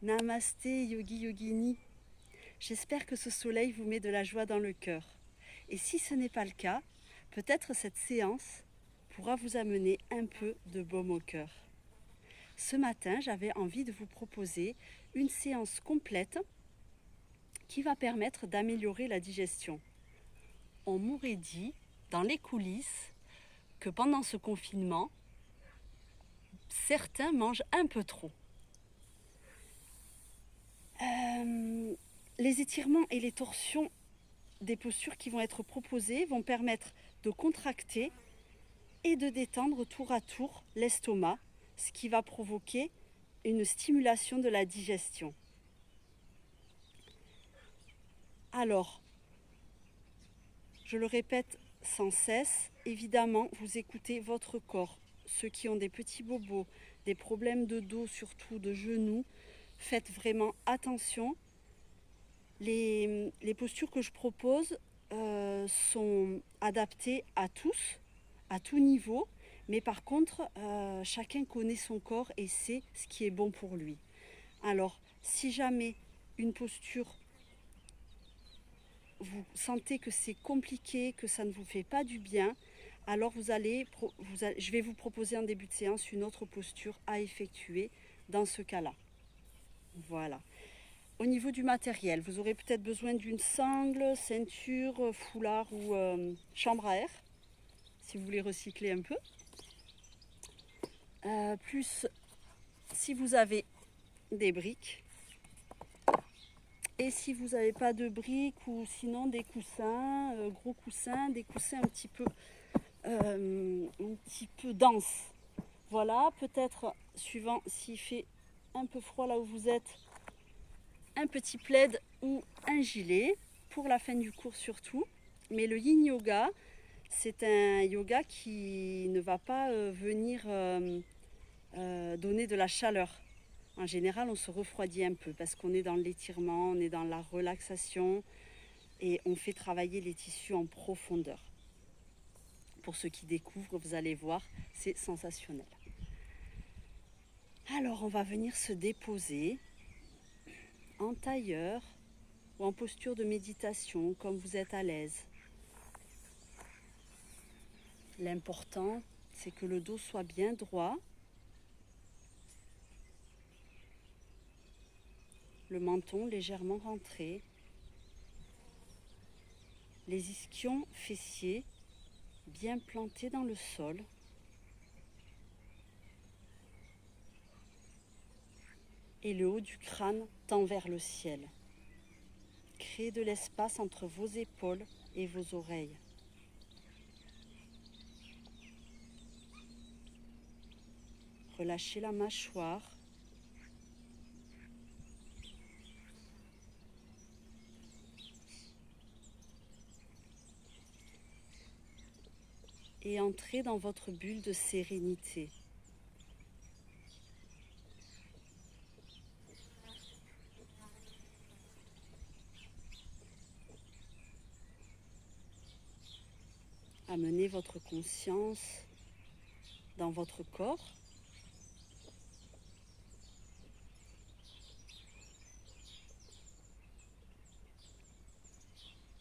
Namasté Yogi Yogini. J'espère que ce soleil vous met de la joie dans le cœur. Et si ce n'est pas le cas, peut-être cette séance pourra vous amener un peu de baume au cœur. Ce matin, j'avais envie de vous proposer une séance complète qui va permettre d'améliorer la digestion. On m'aurait dit, dans les coulisses, que pendant ce confinement, certains mangent un peu trop. Les étirements et les torsions des postures qui vont être proposées vont permettre de contracter et de détendre tour à tour l'estomac, ce qui va provoquer une stimulation de la digestion. Alors, je le répète sans cesse, évidemment, vous écoutez votre corps. Ceux qui ont des petits bobos, des problèmes de dos, surtout de genoux, faites vraiment attention. Les postures que je propose sont adaptées à tous, à tout niveau, mais par contre, chacun connaît son corps et sait ce qui est bon pour lui. Alors, si jamais une posture, vous sentez que c'est compliqué, que ça ne vous fait pas du bien, alors je vais vous proposer en début de séance une autre posture à effectuer dans ce cas-là. Voilà. Au niveau du matériel, vous aurez peut-être besoin d'une sangle, ceinture, foulard ou chambre à air, si vous voulez recycler un peu. Plus, si vous avez des briques. Et si vous n'avez pas de briques ou sinon des coussins, gros coussins, des coussins un petit peu denses. Voilà, peut-être, suivant s'il fait un peu froid là où vous êtes, un petit plaid ou un gilet, pour la fin du cours surtout. Mais le yin yoga, c'est un yoga qui ne va pas venir donner de la chaleur. En général, on se refroidit un peu parce qu'on est dans l'étirement, on est dans la relaxation et on fait travailler les tissus en profondeur. Pour ceux qui découvrent, vous allez voir, c'est sensationnel. Alors, on va venir se déposer en tailleur ou en posture de méditation, comme vous êtes à l'aise. L'important, c'est que le dos soit bien droit, le menton légèrement rentré, les ischions fessiers bien plantés dans le sol. Et le haut du crâne tend vers le ciel. Créez de l'espace entre vos épaules et vos oreilles. Relâchez la mâchoire. Et entrez dans votre bulle de sérénité. Amenez votre conscience dans votre corps.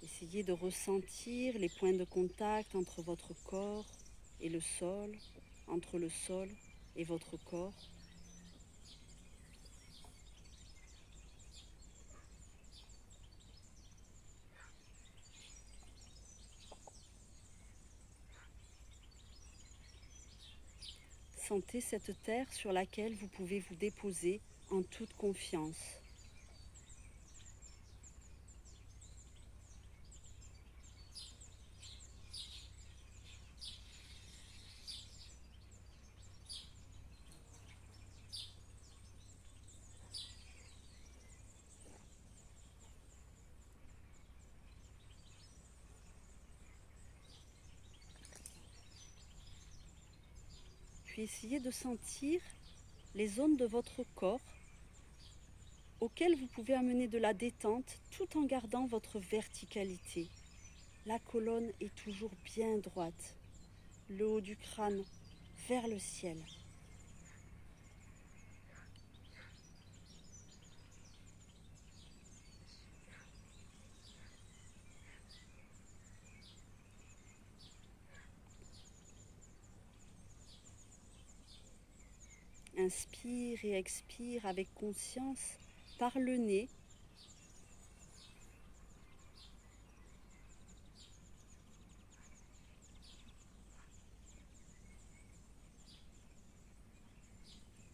Essayez de ressentir les points de contact entre votre corps et le sol, entre le sol et votre corps. Sentez cette terre sur laquelle vous pouvez vous déposer en toute confiance. Puis essayez de sentir les zones de votre corps auxquelles vous pouvez amener de la détente tout en gardant votre verticalité. La colonne est toujours bien droite, le haut du crâne vers le ciel. Inspire et expire avec conscience par le nez.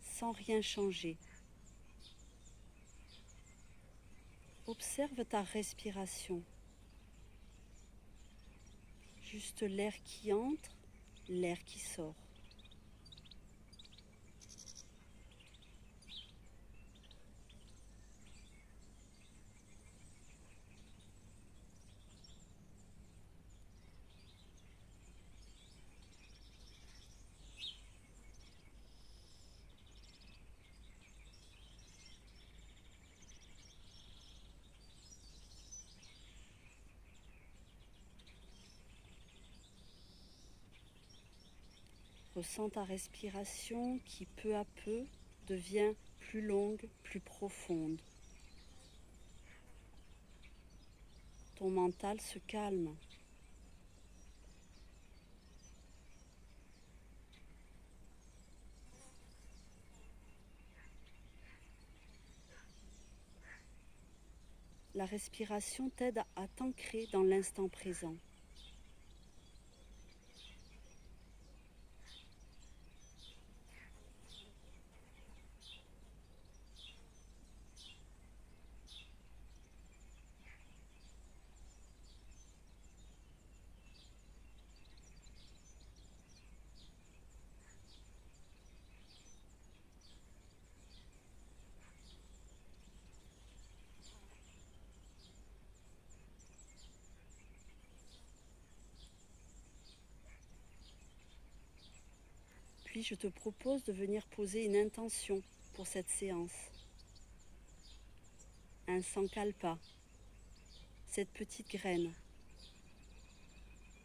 Sans rien changer. Observe ta respiration. Juste l'air qui entre, l'air qui sort. Ressens ta respiration qui peu à peu devient plus longue, plus profonde. Ton mental se calme. La respiration t'aide à t'ancrer dans l'instant présent. Puis je te propose de venir poser une intention pour cette séance. Un sankalpa, cette petite graine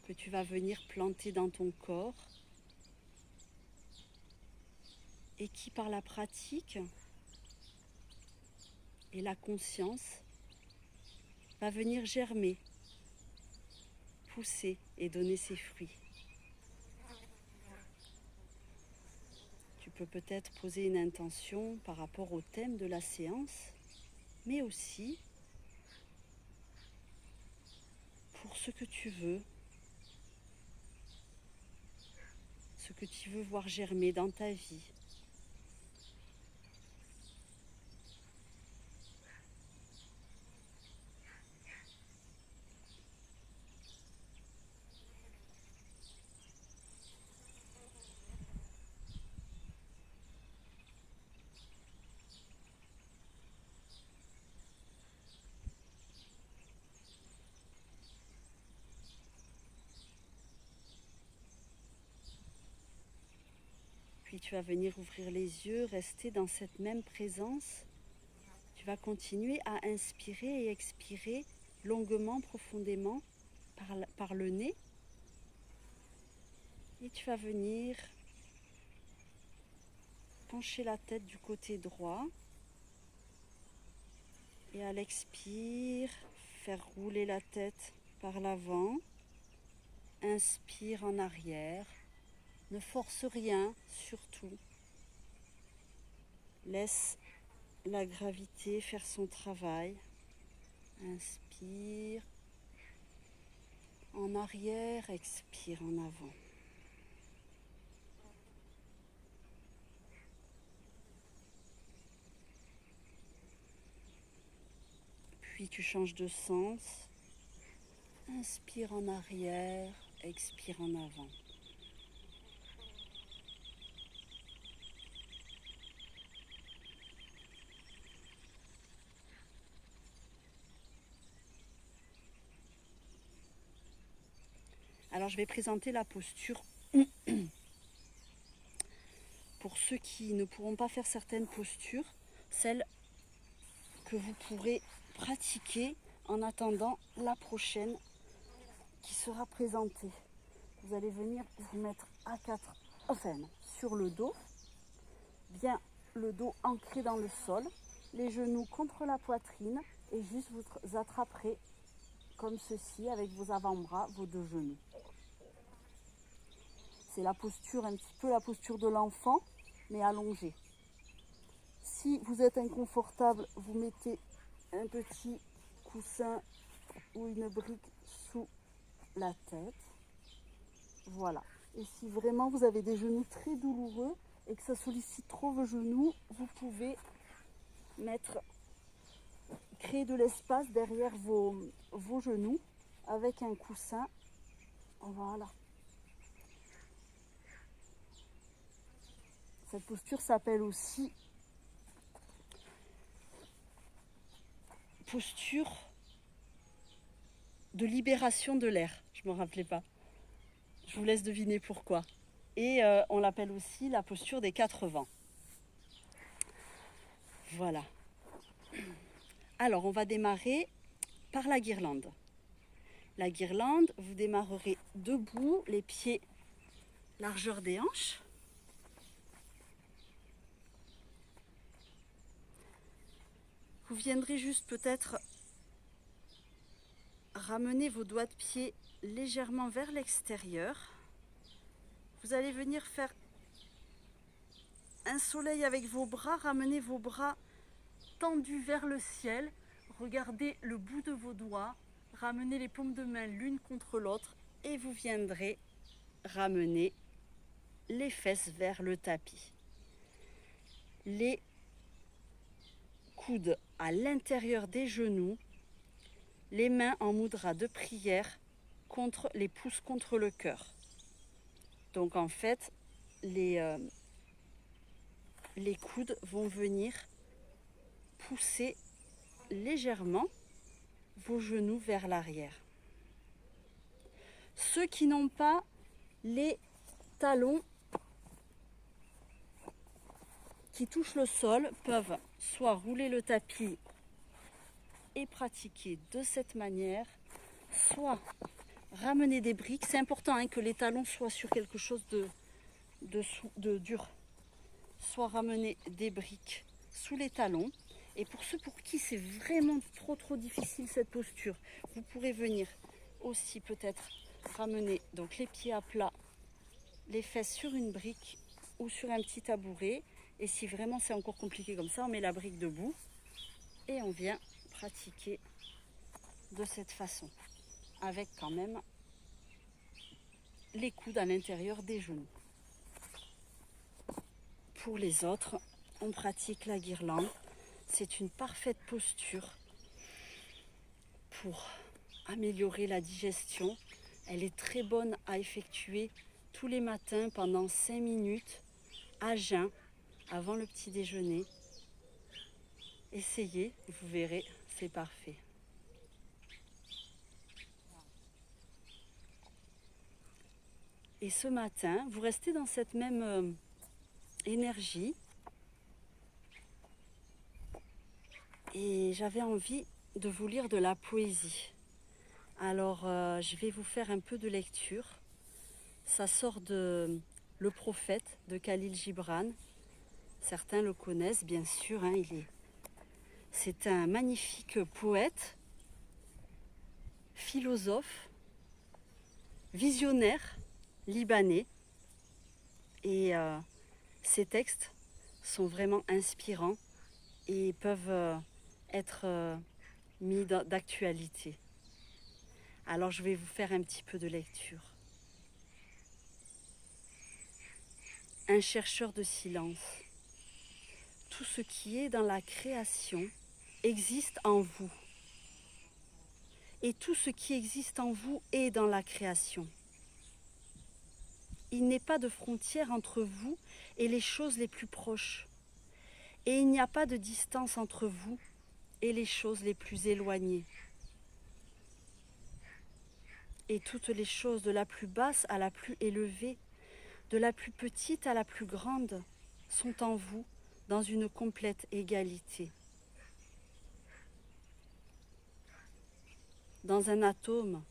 que tu vas venir planter dans ton corps et qui par la pratique et la conscience va venir germer, pousser et donner ses fruits. Tu peux peut-être poser une intention par rapport au thème de la séance, mais aussi pour ce que tu veux voir germer dans ta vie. Puis tu vas venir ouvrir les yeux, rester dans cette même présence. Tu vas continuer à inspirer et expirer longuement, profondément par le nez. Et tu vas venir pencher la tête du côté droit. Et à l'expire, faire rouler la tête par l'avant. Inspire en arrière. Ne force rien, surtout. Laisse la gravité faire son travail. Inspire en arrière, expire en avant. Puis tu changes de sens. Inspire en arrière, expire en avant. Alors je vais présenter la posture pour ceux qui ne pourront pas faire certaines postures, celles que vous pourrez pratiquer en attendant la prochaine qui sera présentée. Vous allez venir vous mettre à quatre, sur le dos, bien le dos ancré dans le sol, les genoux contre la poitrine et juste vous attraperez comme ceci avec vos avant-bras, vos deux genoux. C'est la posture, un petit peu la posture de l'enfant, mais allongée. Si vous êtes inconfortable, vous mettez un petit coussin ou une brique sous la tête. Voilà. Et si vraiment vous avez des genoux très douloureux et que ça sollicite trop vos genoux, vous pouvez créer de l'espace derrière vos genoux avec un coussin. Voilà. Cette posture s'appelle aussi posture de libération de l'air. Je ne me rappelais pas. Je vous laisse deviner pourquoi. Et on l'appelle aussi la posture des 4 vents. Voilà. Alors, on va démarrer par la guirlande. La guirlande, vous démarrerez debout, les pieds largeur des hanches. Vous viendrez juste peut-être ramener vos doigts de pied légèrement vers l'extérieur. Vous allez venir faire un soleil avec vos bras, ramenez vos bras tendus vers le ciel. Regardez le bout de vos doigts, ramenez les paumes de main l'une contre l'autre et vous viendrez ramener les fesses vers le tapis. Les coudes à l'intérieur des genoux, les mains en mudra de prière contre les pouces contre le cœur. Donc en fait, les coudes vont venir pousser légèrement vos genoux vers l'arrière. Ceux qui n'ont pas les talons qui touchent le sol peuvent soit rouler le tapis et pratiquer de cette manière, soit ramener des briques. C'est important que les talons soient sur quelque chose de dur. Soit ramener des briques sous les talons. Et pour ceux pour qui c'est vraiment trop difficile cette posture, vous pourrez venir aussi peut-être ramener donc les pieds à plat, les fesses sur une brique ou sur un petit tabouret. Et si vraiment c'est encore compliqué comme ça, on met la brique debout et on vient pratiquer de cette façon, avec quand même les coudes à l'intérieur des genoux. Pour les autres, on pratique la guirlande. C'est une parfaite posture pour améliorer la digestion. Elle est très bonne à effectuer tous les matins pendant 5 minutes à jeun avant le petit déjeuner. Essayez, vous verrez, c'est parfait. Et ce matin, vous restez dans cette même énergie. Et j'avais envie de vous lire de la poésie. Alors, je vais vous faire un peu de lecture. Ça sort de Le Prophète de Khalil Gibran. Certains le connaissent, bien sûr. C'est un magnifique poète, philosophe, visionnaire, libanais. Et ces textes sont vraiment inspirants et peuvent être mis d'actualité. Alors je vais vous faire un petit peu de lecture. Un chercheur de silence. Tout ce qui est dans la création existe en vous. Et tout ce qui existe en vous est dans la création. Il n'est pas de frontière entre vous et les choses les plus proches. Et il n'y a pas de distance entre vous et les choses les plus éloignées. Et toutes les choses de la plus basse à la plus élevée, de la plus petite à la plus grande, sont en vous dans une complète égalité. Dans un atome,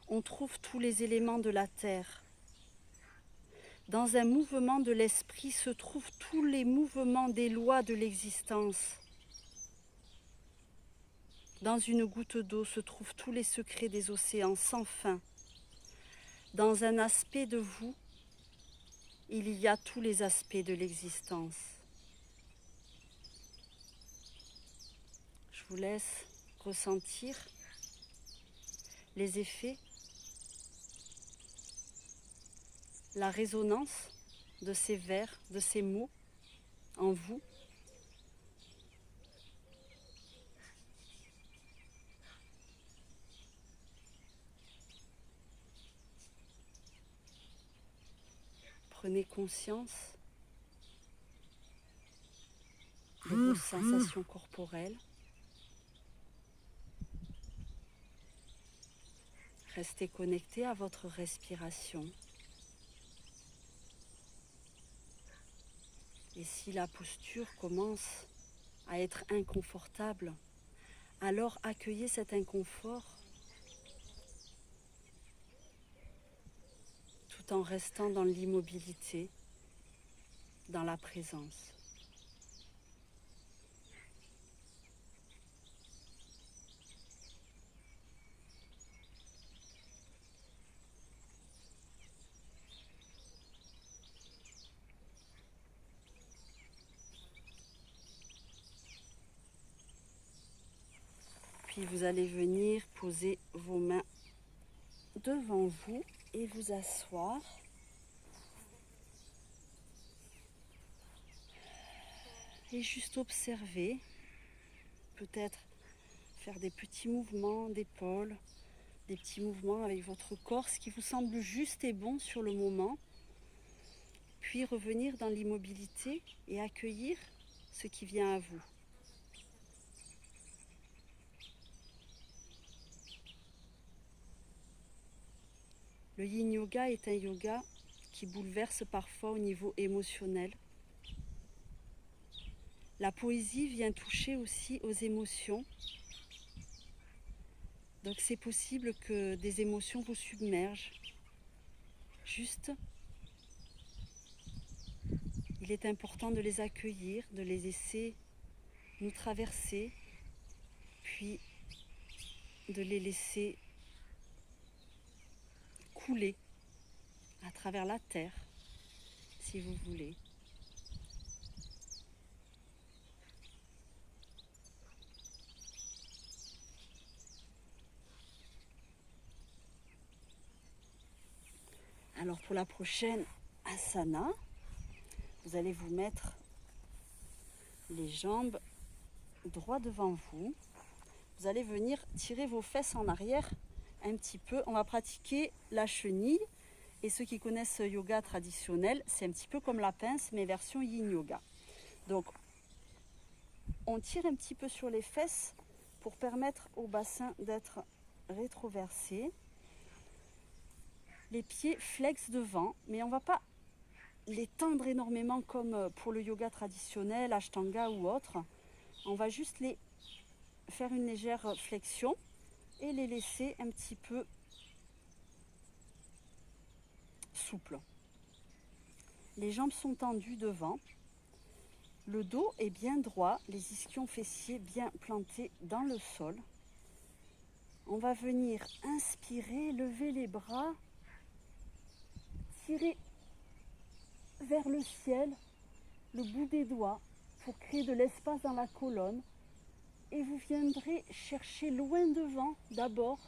on trouve tous les éléments de la Terre. Dans un mouvement de l'esprit se trouvent tous les mouvements des lois de l'existence. Dans une goutte d'eau se trouvent tous les secrets des océans sans fin. Dans un aspect de vous, il y a tous les aspects de l'existence. vous laisse ressentir les effets, la résonance de ces vers, de ces mots en vous. Prenez conscience de vos sensations corporelles. Restez connecté à votre respiration. Et si la posture commence à être inconfortable, alors accueillez cet inconfort tout en restant dans l'immobilité, dans la présence. Puis vous allez venir poser vos mains devant vous et vous asseoir. Et juste observer, peut-être faire des petits mouvements d'épaule, des petits mouvements avec votre corps, ce qui vous semble juste et bon sur le moment. Puis revenir dans l'immobilité et accueillir ce qui vient à vous. Le yin yoga est un yoga qui bouleverse parfois au niveau émotionnel. La poésie vient toucher aussi aux émotions. Donc c'est possible que des émotions vous submergent. Juste, il est important de les accueillir, de les laisser nous traverser, puis de les laisser couler à travers la terre, si vous voulez. Alors pour la prochaine asana, vous allez vous mettre les jambes droit devant vous. Vous allez venir tirer vos fesses en arrière un petit peu. On va pratiquer la chenille. Et ceux qui connaissent yoga traditionnel, c'est un petit peu comme la pince, mais version yin yoga. Donc, on tire un petit peu sur les fesses pour permettre au bassin d'être rétroversé. Les pieds flexent devant, mais on ne va pas les tendre énormément comme pour le yoga traditionnel, Ashtanga ou autre. On va juste les faire une légère flexion et les laisser un petit peu souples. Les jambes sont tendues devant. Le dos est bien droit, les ischions fessiers bien plantés dans le sol. On va venir inspirer, lever les bras, tirer vers le ciel le bout des doigts pour créer de l'espace dans la colonne. Et vous viendrez chercher loin devant d'abord.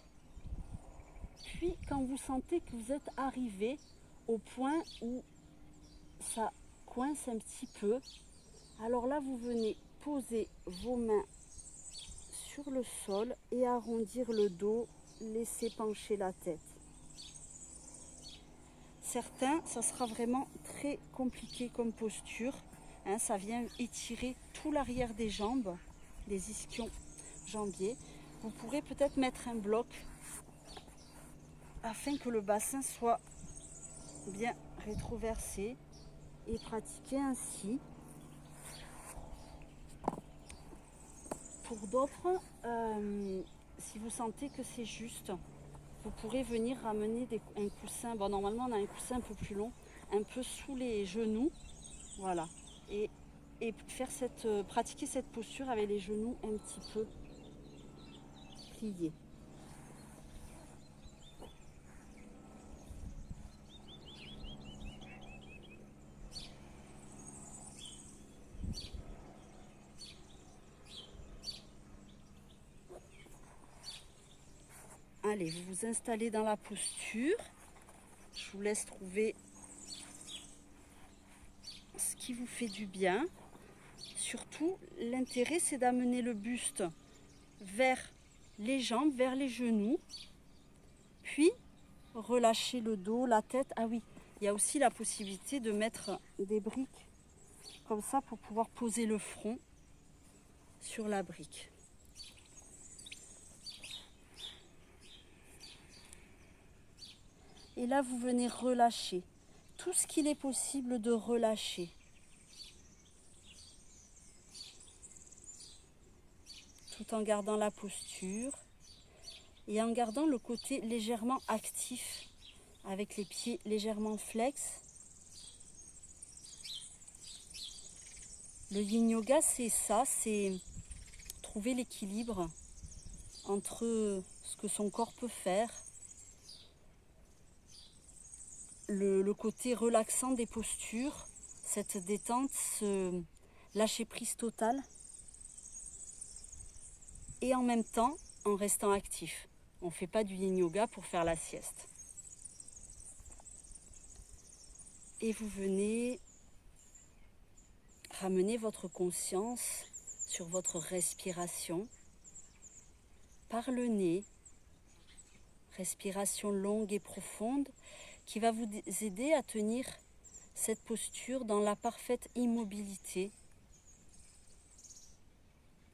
Puis quand vous sentez que vous êtes arrivé au point où ça coince un petit peu, alors là vous venez poser vos mains sur le sol et arrondir le dos, laisser pencher la tête. Certains, ça sera vraiment très compliqué comme posture. Ça vient étirer tout l'arrière des jambes, des ischions jambiers. Vous pourrez peut-être mettre un bloc afin que le bassin soit bien rétroversé et pratiquer ainsi. Pour d'autres, si vous sentez que c'est juste, vous pourrez venir ramener un coussin. Bon, normalement, on a un coussin un peu plus long, un peu sous les genoux. Voilà. Et faire pratiquer cette posture avec les genoux un petit peu pliés. Allez, vous vous installez dans la posture. Je vous laisse trouver ce qui vous fait du bien. Surtout, l'intérêt, c'est d'amener le buste vers les jambes, vers les genoux. Puis, relâcher le dos, la tête. Ah oui, il y a aussi la possibilité de mettre des briques comme ça pour pouvoir poser le front sur la brique. Et là, vous venez relâcher tout ce qu'il est possible de relâcher. Tout en gardant la posture et en gardant le côté légèrement actif avec les pieds légèrement flex. Le yin yoga, c'est ça, c'est trouver l'équilibre entre ce que son corps peut faire, le côté relaxant des postures, cette détente, ce lâcher prise total, et en même temps en restant actif. On ne fait pas du yin yoga pour faire la sieste. Et vous venez ramener votre conscience sur votre respiration par le nez, respiration longue et profonde qui va vous aider à tenir cette posture dans la parfaite immobilité.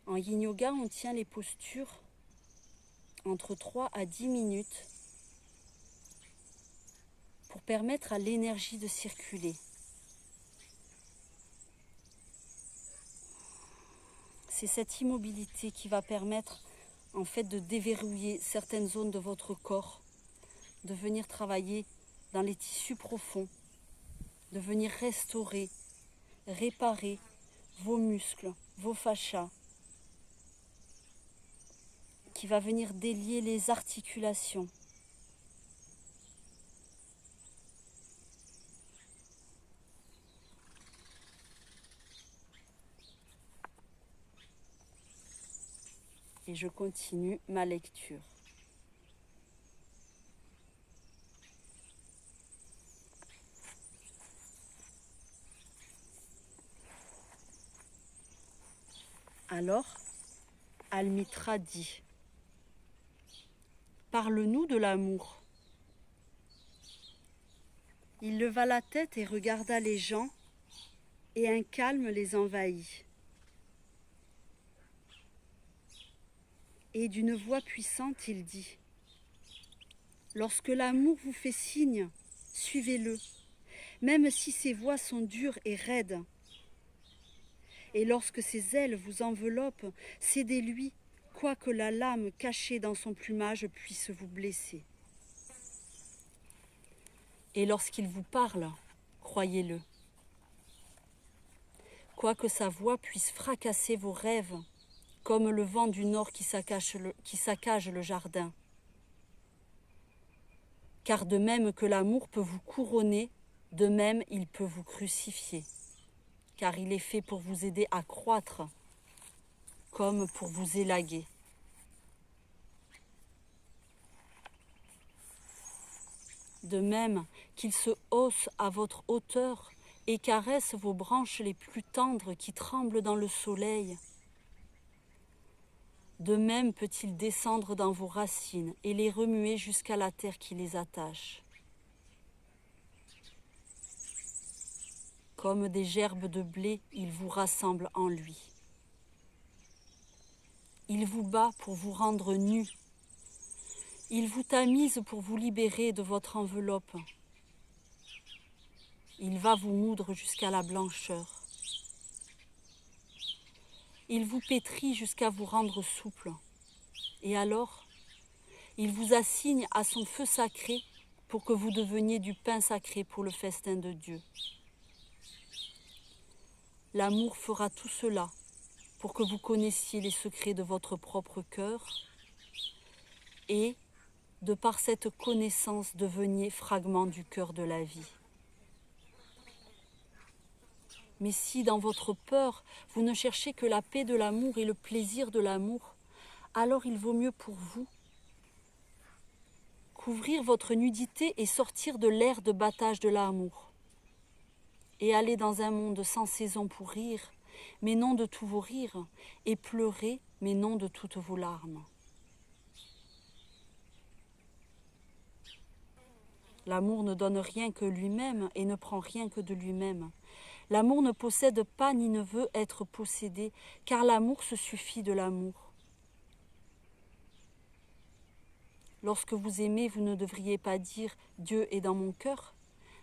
En yin yoga, on tient les postures entre 3 à 10 minutes pour permettre à l'énergie de circuler. C'est cette immobilité qui va permettre en fait de déverrouiller certaines zones de votre corps, de venir travailler dans les tissus profonds, de venir restaurer, réparer vos muscles, vos fascias, qui va venir délier les articulations. Et je continue ma lecture. Alors, Almitra dit, « Parle-nous de l'amour. » Il leva la tête et regarda les gens, et un calme les envahit. Et d'une voix puissante, il dit, « Lorsque l'amour vous fait signe, suivez-le, même si ses voies sont dures et raides. Et lorsque ses ailes vous enveloppent, cédez-lui, quoique la lame cachée dans son plumage puisse vous blesser. Et lorsqu'il vous parle, croyez-le. Quoique sa voix puisse fracasser vos rêves, comme le vent du nord qui saccage le jardin. Car de même que l'amour peut vous couronner, de même il peut vous crucifier. Car il est fait pour vous aider à croître, comme pour vous élaguer. De même qu'il se hausse à votre hauteur et caresse vos branches les plus tendres qui tremblent dans le soleil. De même peut-il descendre dans vos racines et les remuer jusqu'à la terre qui les attache. Comme des gerbes de blé, il vous rassemble en lui. Il vous bat pour vous rendre nus. Il vous tamise pour vous libérer de votre enveloppe. Il va vous moudre jusqu'à la blancheur. Il vous pétrit jusqu'à vous rendre souple. Et alors, il vous assigne à son feu sacré pour que vous deveniez du pain sacré pour le festin de Dieu. L'amour fera tout cela pour que vous connaissiez les secrets de votre propre cœur et, de par cette connaissance, deveniez fragment du cœur de la vie. Mais si dans votre peur, vous ne cherchez que la paix de l'amour et le plaisir de l'amour, alors il vaut mieux pour vous Couvrir votre nudité et sortir de l'ère de battage de l'amour. Et aller dans un monde sans saison pour rire, mais non de tous vos rires, et pleurer, mais non de toutes vos larmes. L'amour ne donne rien que lui-même et ne prend rien que de lui-même. L'amour ne possède pas ni ne veut être possédé, car l'amour se suffit de l'amour. Lorsque vous aimez, vous ne devriez pas dire « Dieu est dans mon cœur »,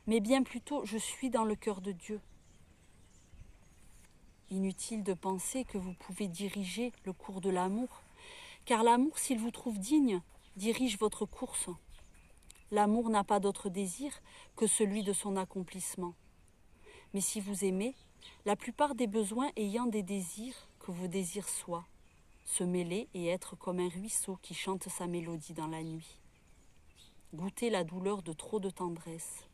mais bien plutôt « Je suis dans le cœur de Dieu ». Inutile de penser que vous pouvez diriger le cours de l'amour, car l'amour, s'il vous trouve digne, dirige votre course. L'amour n'a pas d'autre désir que celui de son accomplissement. Mais si vous aimez, la plupart des besoins ayant des désirs, que vos désirs soient, se mêler et être comme un ruisseau qui chante sa mélodie dans la nuit. Goûter la douleur de trop de tendresse,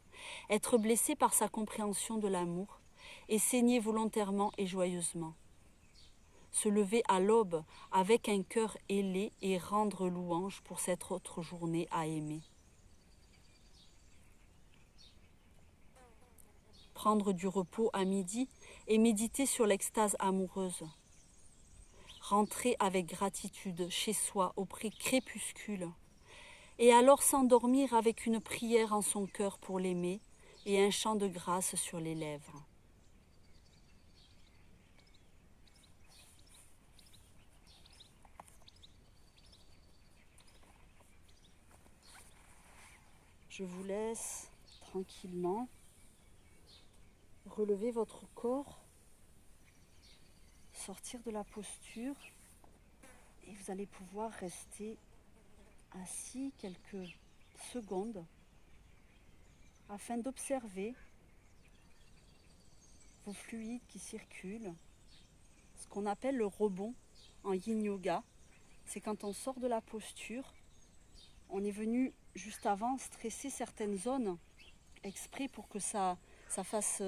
être blessé par sa compréhension de l'amour et saigner volontairement et joyeusement. Se lever à l'aube avec un cœur ailé et rendre louange pour cette autre journée à aimer. Prendre du repos à midi et méditer sur l'extase amoureuse. Rentrer avec gratitude chez soi au crépuscule, et alors s'endormir avec une prière en son cœur pour l'aimer et un chant de grâce sur les lèvres. Je vous laisse tranquillement relever votre corps, sortir de la posture et vous allez pouvoir rester assis quelques secondes afin d'observer vos fluides qui circulent, ce qu'on appelle le rebond en yin yoga. C'est quand on sort de la posture, on est venu juste avant stresser certaines zones exprès pour que ça fasse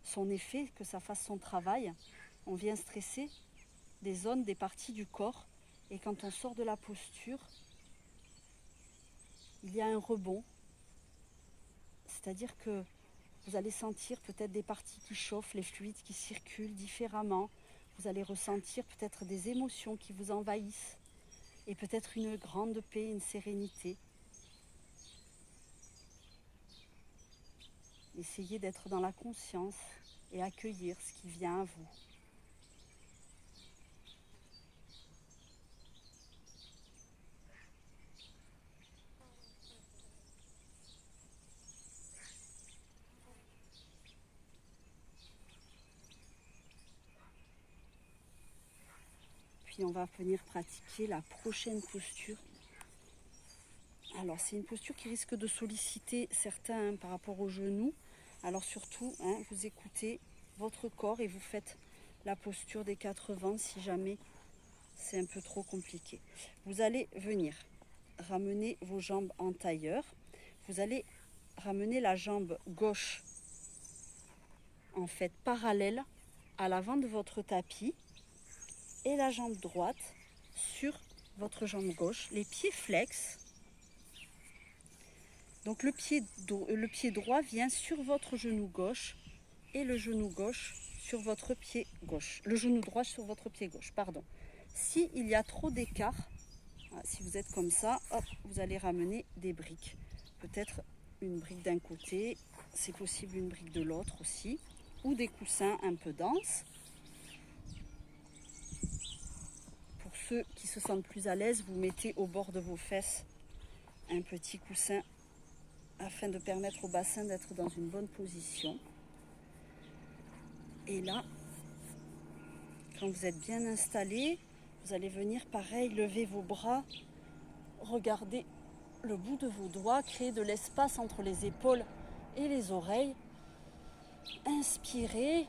son effet, que ça fasse son travail. On vient stresser des zones, des parties du corps, et quand on sort de la posture, il y a un rebond, c'est-à-dire que vous allez sentir peut-être des parties qui chauffent, les fluides qui circulent différemment, vous allez ressentir peut-être des émotions qui vous envahissent, et peut-être une grande paix, une sérénité. Essayez d'être dans la conscience et accueillir ce qui vient à vous. Puis on va venir pratiquer la prochaine posture. Alors c'est une posture qui risque de solliciter certains par rapport aux genoux. Alors surtout, vous écoutez votre corps et vous faites la posture des 4 vents si jamais c'est un peu trop compliqué. Vous allez venir ramener vos jambes en tailleur. Vous allez ramener la jambe gauche en fait parallèle à l'avant de votre tapis et la jambe droite sur votre jambe gauche, les pieds flex. Donc le pied droit vient sur votre genou gauche et le genou gauche sur votre pied gauche. Le genou droit sur votre pied gauche, pardon. S'il y a trop d'écart, si vous êtes comme ça, hop, vous allez ramener des briques. Peut-être une brique d'un côté, c'est possible une brique de l'autre aussi, ou des coussins un peu denses. Pour ceux qui se sentent plus à l'aise, vous mettez au bord de vos fesses un petit coussin afin de permettre au bassin d'être dans une bonne position. Et là, quand vous êtes bien installé, vous allez venir pareil, lever vos bras, regardez le bout de vos doigts, créer de l'espace entre les épaules et les oreilles. Inspirez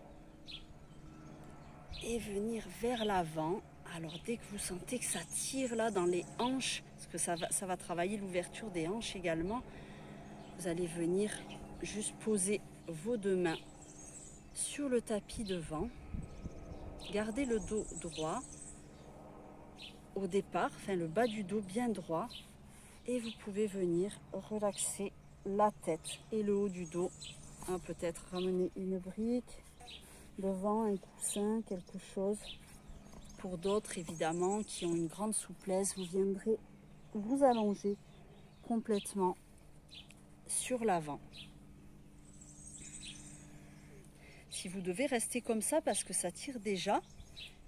et venir vers l'avant. Alors dès que vous sentez que ça tire là dans les hanches, parce que ça va travailler l'ouverture des hanches également, vous allez venir juste poser vos 2 mains sur le tapis devant. Gardez le dos droit au départ, enfin le bas du dos bien droit. Et vous pouvez venir relaxer la tête et le haut du dos. Peut-être ramener une brique devant, un coussin, quelque chose. Pour d'autres, évidemment, qui ont une grande souplesse, vous viendrez vous allonger complètement sur l'avant. Si vous devez rester comme ça parce que ça tire déjà,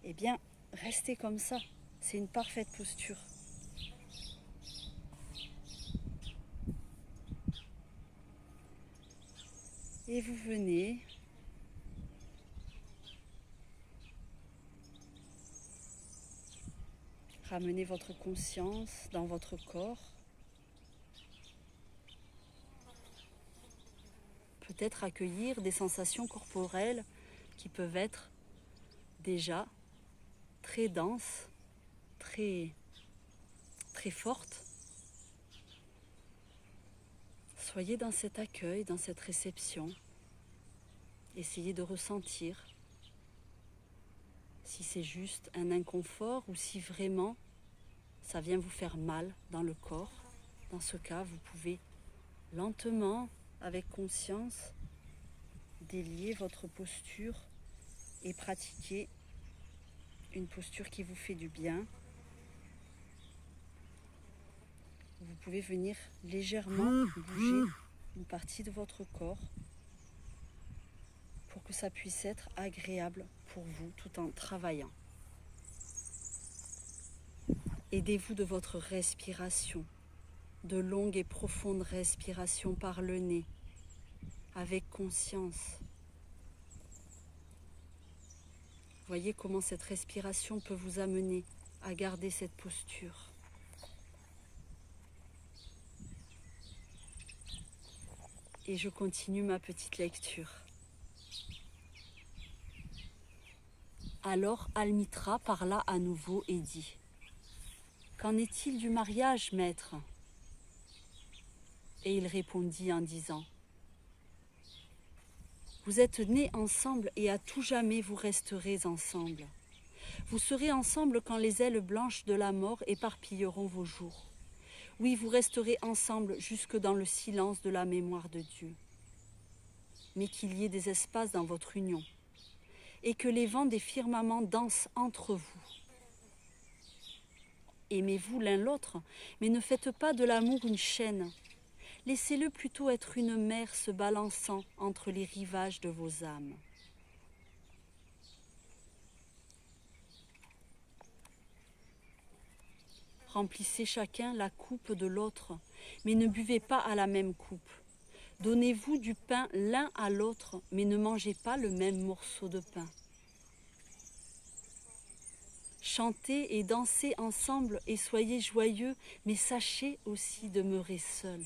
eh bien, restez comme ça. C'est une parfaite posture. Et vous venez ramener votre conscience dans votre corps. Peut-être accueillir des sensations corporelles qui peuvent être déjà très denses, très fortes. Soyez dans cet accueil, dans cette réception. Essayez de ressentir si c'est juste un inconfort ou si vraiment ça vient vous faire mal dans le corps. Dans ce cas, vous pouvez lentement, avec conscience, délier votre posture et pratiquer une posture qui vous fait du bien. Vous pouvez venir légèrement bouger une partie de votre corps pour que ça puisse être agréable pour vous tout en travaillant. Aidez-vous de votre respiration, de longues et profondes respirations par le nez, avec conscience. Voyez comment cette respiration peut vous amener à garder cette posture. Et je continue ma petite lecture. Alors Almitra parla à nouveau et dit : « Qu'en est-il du mariage, maître ? » Et il répondit en disant : « Vous êtes nés ensemble et à tout jamais vous resterez ensemble. Vous serez ensemble quand les ailes blanches de la mort éparpilleront vos jours. Oui, vous resterez ensemble jusque dans le silence de la mémoire de Dieu. Mais qu'il y ait des espaces dans votre union, et que les vents des firmaments dansent entre vous. Aimez-vous l'un l'autre, mais ne faites pas de l'amour une chaîne. Laissez-le plutôt être une mer se balançant entre les rivages de vos âmes. Remplissez chacun la coupe de l'autre, mais ne buvez pas à la même coupe. Donnez-vous du pain l'un à l'autre, mais ne mangez pas le même morceau de pain. Chantez et dansez ensemble et soyez joyeux, mais sachez aussi demeurer seuls.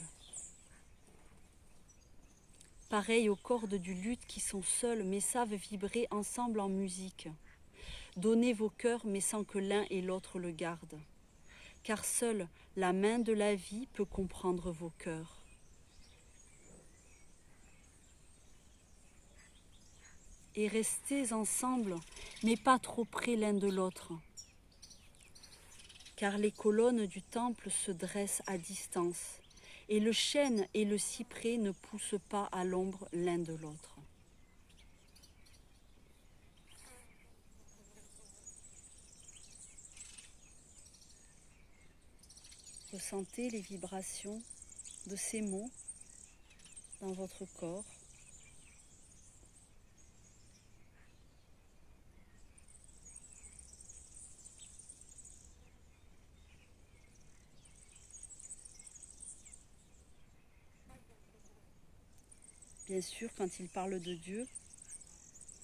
Pareil aux cordes du luth qui sont seules, mais savent vibrer ensemble en musique. Donnez vos cœurs, mais sans que l'un et l'autre le gardent. Car seule la main de la vie peut comprendre vos cœurs. Et restez ensemble, mais pas trop près l'un de l'autre. Car les colonnes du temple se dressent à distance, et le chêne et le cyprès ne poussent pas à l'ombre l'un de l'autre. Ressentez les vibrations de ces mots dans votre corps. Bien sûr, quand il parle de Dieu,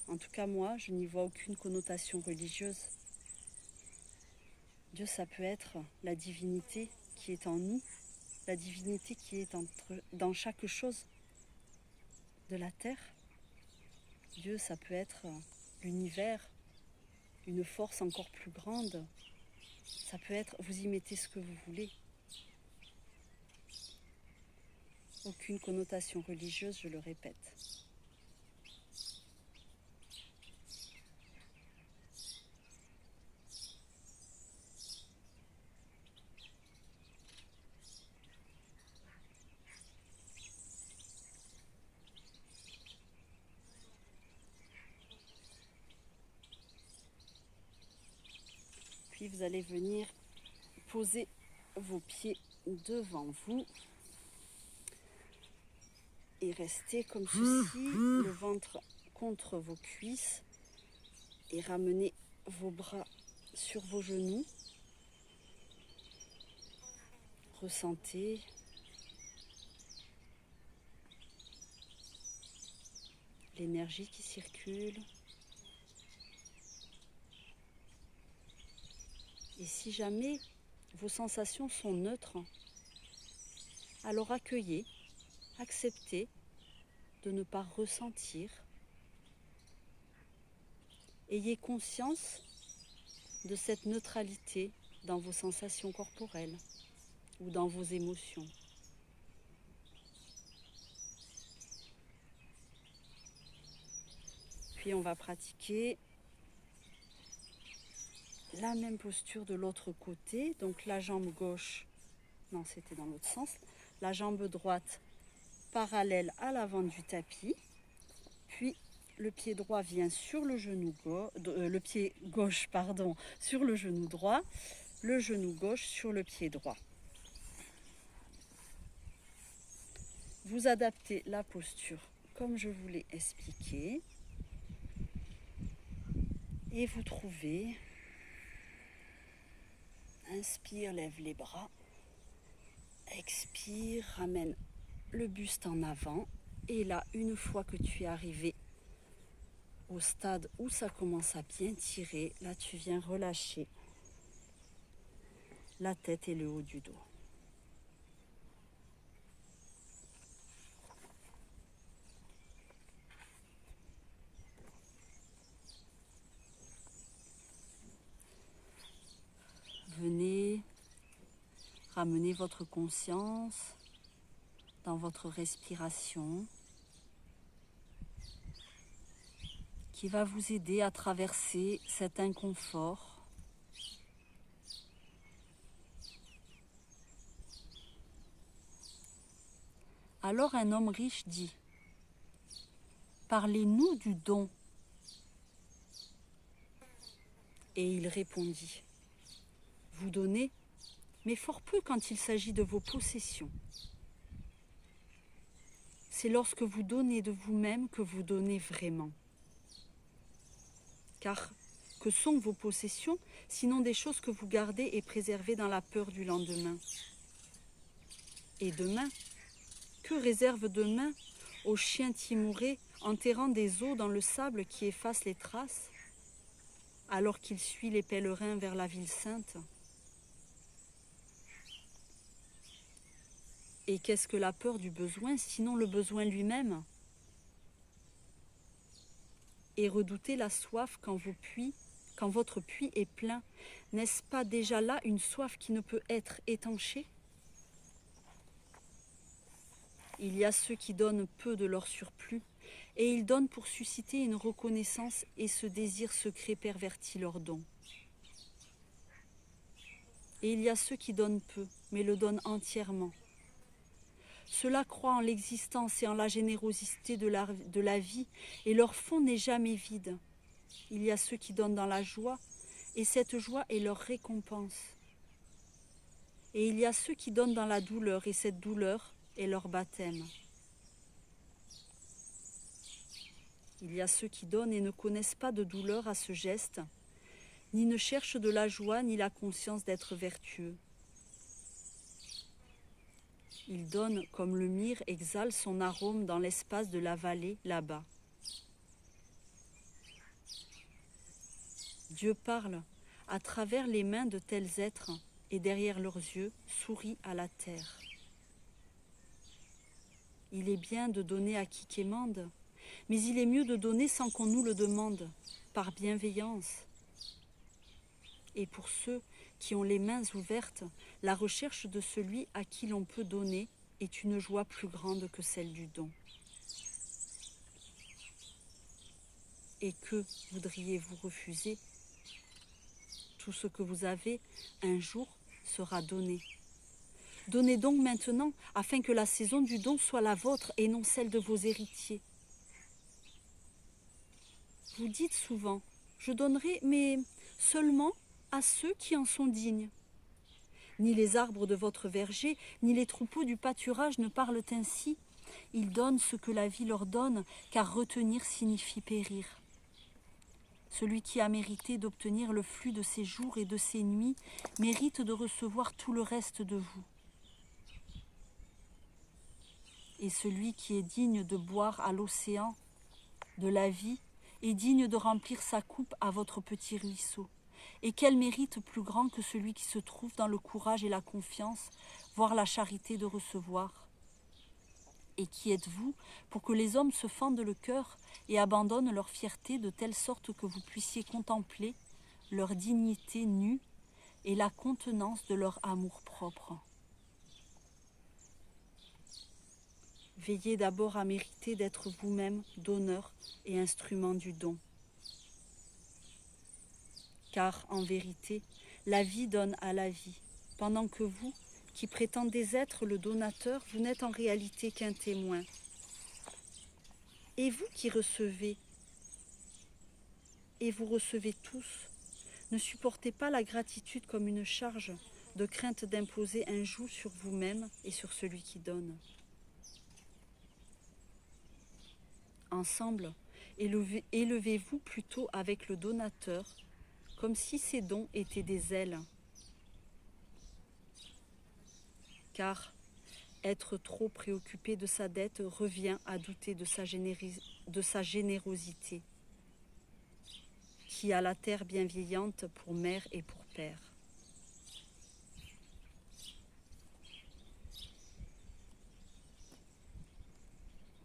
en tout cas moi, je n'y vois aucune connotation religieuse. Dieu, ça peut être la divinité qui est en nous, la divinité qui est dans chaque chose de la terre. Dieu, ça peut être l'univers, une force encore plus grande. Ça peut être, vous y mettez ce que vous voulez. Aucune connotation religieuse, je le répète. vous allez venir poser vos pieds devant vous et rester comme ceci, le ventre contre vos cuisses, et ramenez vos bras sur vos genoux. Ressentez l'énergie qui circule. Et si jamais vos sensations sont neutres, alors accueillez, acceptez de ne pas ressentir. Ayez conscience de cette neutralité dans vos sensations corporelles ou dans vos émotions. Puis on va pratiquer la même posture de l'autre côté. Donc la jambe gauche, non c'était dans l'autre sens, la jambe droite parallèle à l'avant du tapis. Puis le pied droit vient sur le genou gauche, le pied gauche pardon, sur le genou droit, le genou gauche sur le pied droit. Vous adaptez la posture comme je vous l'ai expliqué. Et vous trouvez, inspire, lève les bras, expire, ramène le buste en avant. Et là, une fois que tu es arrivé au stade où ça commence à bien tirer, là tu viens relâcher la tête et le haut du dos. Venez ramener votre conscience dans votre respiration qui va vous aider à traverser cet inconfort. Alors un homme riche dit : parlez-nous du don. Et il répondit : vous donnez, mais fort peu quand il s'agit de vos possessions. C'est lorsque vous donnez de vous-même que vous donnez vraiment. Car que sont vos possessions, sinon des choses que vous gardez et préservez dans la peur du lendemain? Et demain, que réserve demain au chien timoré enterrant des os dans le sable qui efface les traces, alors qu'il suit les pèlerins vers la ville sainte? Et qu'est-ce que la peur du besoin, sinon le besoin lui-même? Et redoutez la soif quand votre puits est plein. N'est-ce pas déjà là une soif qui ne peut être étanchée? Il y a ceux qui donnent peu de leur surplus, et ils donnent pour susciter une reconnaissance, et ce désir secret pervertit leurs dons. Et il y a ceux qui donnent peu, mais le donnent entièrement. Ceux-là croient en l'existence et en la générosité de la vie, et leur fond n'est jamais vide. Il y a ceux qui donnent dans la joie, et cette joie est leur récompense. Et il y a ceux qui donnent dans la douleur, et cette douleur est leur baptême. Il y a ceux qui donnent et ne connaissent pas de douleur à ce geste, ni ne cherchent de la joie, ni la conscience d'être vertueux. Il donne comme le myrrhe exhale son arôme dans l'espace de la vallée là-bas. Dieu parle à travers les mains de tels êtres et derrière leurs yeux sourit à la terre. Il est bien de donner à qui quémande, mais il est mieux de donner sans qu'on nous le demande, par bienveillance. Et pour ceux qui ont les mains ouvertes, la recherche de celui à qui l'on peut donner est une joie plus grande que celle du don. Et que voudriez-vous refuser? Tout ce que vous avez, un jour, sera donné. Donnez donc maintenant, afin que la saison du don soit la vôtre et non celle de vos héritiers. Vous dites souvent, je donnerai, mais seulement à ceux qui en sont dignes. Ni les arbres de votre verger, ni les troupeaux du pâturage ne parlent ainsi. Ils donnent ce que la vie leur donne, car retenir signifie périr. Celui qui a mérité d'obtenir le flux de ses jours et de ses nuits mérite de recevoir tout le reste de vous. Et celui qui est digne de boire à l'océan de la vie est digne de remplir sa coupe à votre petit ruisseau. Et quel mérite plus grand que celui qui se trouve dans le courage et la confiance, voire la charité de recevoir? Et qui êtes-vous pour que les hommes se fendent le cœur et abandonnent leur fierté de telle sorte que vous puissiez contempler leur dignité nue et la contenance de leur amour-propre? Veillez d'abord à mériter d'être vous-même donneur et instrument du don. Car, en vérité, la vie donne à la vie, pendant que vous, qui prétendez être le donateur, vous n'êtes en réalité qu'un témoin. Et vous qui recevez, et vous recevez tous, ne supportez pas la gratitude comme une charge, de crainte d'imposer un joug sur vous-même et sur celui qui donne. Ensemble, élevez-vous plutôt avec le donateur, comme si ces dons étaient des ailes. Car être trop préoccupé de sa dette revient à douter de sa générosité, qui a la terre bienveillante pour mère et pour père.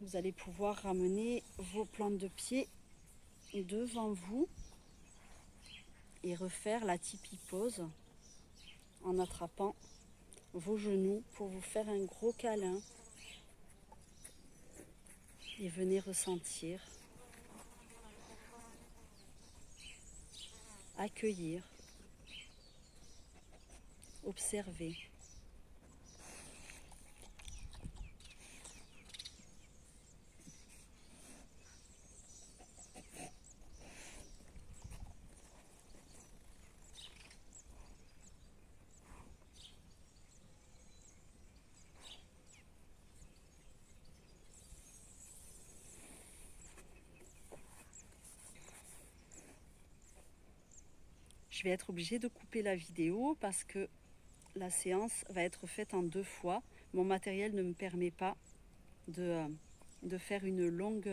Vous allez pouvoir ramener vos plantes de pied devant vous et refaire la tipi pose en attrapant vos genoux pour vous faire un gros câlin et venez ressentir, accueillir, observer. Je vais être obligée de couper la vidéo parce que la séance va être faite en 2 fois. Mon matériel ne me permet pas de faire une longue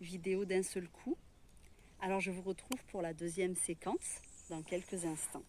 vidéo d'un seul coup. Alors je vous retrouve pour la deuxième séquence dans quelques instants.